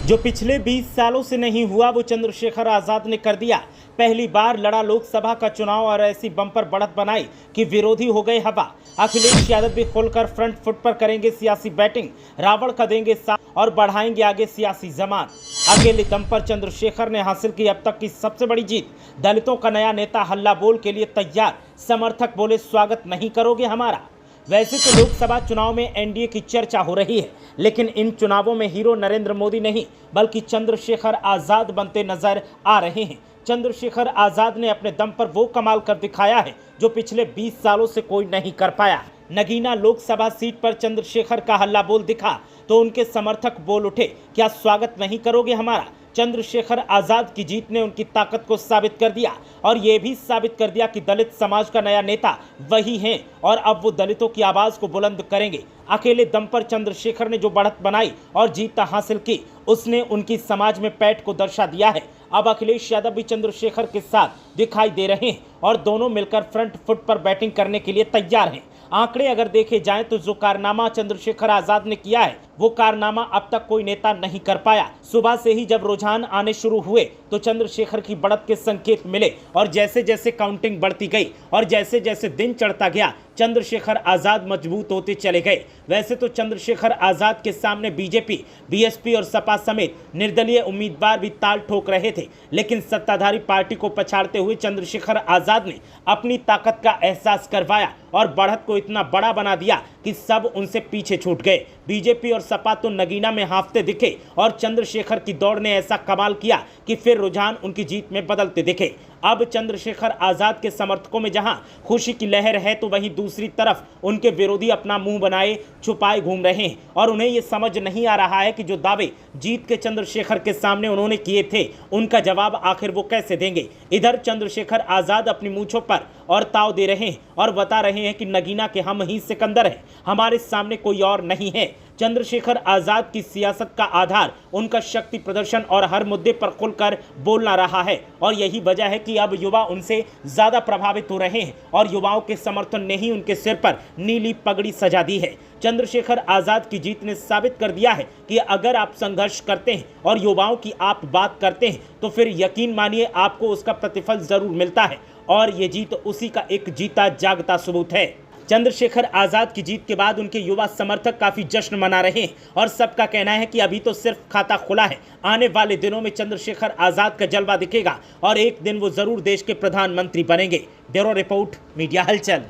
जो पिछले 20 सालों से नहीं हुआ वो चंद्रशेखर आजाद ने कर दिया। पहली बार लड़ा लोकसभा का चुनाव और ऐसी बम्पर बढ़त बनाई कि विरोधी हो गए हवा। अखिलेश यादव भी खुलकर फ्रंट फुट पर करेंगे सियासी बैटिंग, रावण का देंगे साथ और बढ़ाएंगे आगे सियासी जमान। अकेले दम पर चंद्रशेखर ने हासिल की अब तक की सबसे बड़ी जीत। दलितों का नया नेता हल्ला बोल के लिए तैयार, समर्थक बोले स्वागत नहीं करोगे हमारा। वैसे तो लोकसभा चुनाव में एनडीए की चर्चा हो रही है, लेकिन इन चुनावों में हीरो नरेंद्र मोदी नहीं बल्कि चंद्रशेखर आजाद बनते नजर आ रहे हैं। चंद्रशेखर आजाद ने अपने दम पर वो कमाल कर दिखाया है जो पिछले 20 सालों से कोई नहीं कर पाया। नगीना लोकसभा सीट पर चंद्रशेखर का हल्ला बोल दिखा तो उनके समर्थक बोल उठे, क्या स्वागत नहीं करोगे हमारा। चंद्रशेखर आजाद की जीत ने उनकी ताकत को साबित कर दिया और ये भी साबित कर दिया कि दलित समाज का नया नेता वही हैं और अब वो दलितों की आवाज को बुलंद करेंगे। अकेले दम पर चंद्रशेखर ने जो बढ़त बनाई और जीत हासिल की उसने उनकी समाज में पैठ को दर्शा दिया है। अब अखिलेश यादव भी चंद्रशेखर के साथ दिखाई दे रहे हैं और दोनों मिलकर फ्रंट फुट पर बैटिंग करने के लिए तैयार हैं। आंकड़े अगर देखे जाएं तो जो कारनामा चंद्रशेखर आजाद ने किया है वो कारनामा अब तक कोई नेता नहीं कर पाया। सुबह से ही जब रुझान आने शुरू हुए तो चंद्रशेखर की बढ़त के संकेत मिले और जैसे जैसे काउंटिंग बढ़ती गई और जैसे जैसे दिन चढ़ता गया चंद्रशेखर आजाद मजबूत होते चले गए। वैसे तो चंद्रशेखर आजाद के सामने बीजेपी, बीएसपी और सपा समेत निर्दलीय उम्मीदवार भी ताल ठोक रहे थे, लेकिन सत्ताधारी पार्टी को पछाड़ते हुए चंद्रशेखर आजाद ने अपनी ताकत का एहसास करवाया और बढ़त को इतना बड़ा बना दिया कि सब उनसे पीछे छूट गए। बीजेपी और सपा तो नगीना में हांफते दिखे और चंद्रशेखर की दौड़ ने ऐसा कमाल किया कि फिर रुझान उनकी जीत में बदलते दिखे। अब चंद्रशेखर आजाद के समर्थकों में जहां खुशी की लहर है तो वहीं दूसरी तरफ उनके विरोधी अपना मुंह बनाए छुपाए घूम रहे हैं और उन्हें यह समझ नहीं आ रहा है कि जो दावे जीत के चंद्रशेखर के सामने उन्होंने किए थे उनका जवाब आखिर वो कैसे देंगे। इधर चंद्रशेखर आजाद अपनी मूंछों पर और ताव दे रहे हैं और बता रहे हैं कि नगीना के हम ही सिकंदर हैं, हमारे सामने कोई और नहीं है। चंद्रशेखर आजाद की सियासत का आधार उनका शक्ति प्रदर्शन और हर मुद्दे पर खुलकर बोलना रहा है और यही वजह है कि अब युवा उनसे ज्यादा प्रभावित हो रहे हैं और युवाओं के समर्थन ने ही उनके सिर पर नीली पगड़ी सजा दी है। चंद्रशेखर आजाद की जीत ने साबित कर दिया है कि अगर आप संघर्ष करते हैं और युवाओं की आप बात करते हैं तो फिर यकीन मानिए आपको उसका प्रतिफल जरूर मिलता है और ये जीत उसी का एक जीता जागता सबूत है। चंद्रशेखर आजाद की जीत के बाद उनके युवा समर्थक काफी जश्न मना रहे हैं और सबका कहना है कि अभी तो सिर्फ खाता खुला है, आने वाले दिनों में चंद्रशेखर आजाद का जलवा दिखेगा और एक दिन वो जरूर देश के प्रधानमंत्री बनेंगे। ब्यूरो रिपोर्ट, मीडिया हलचल।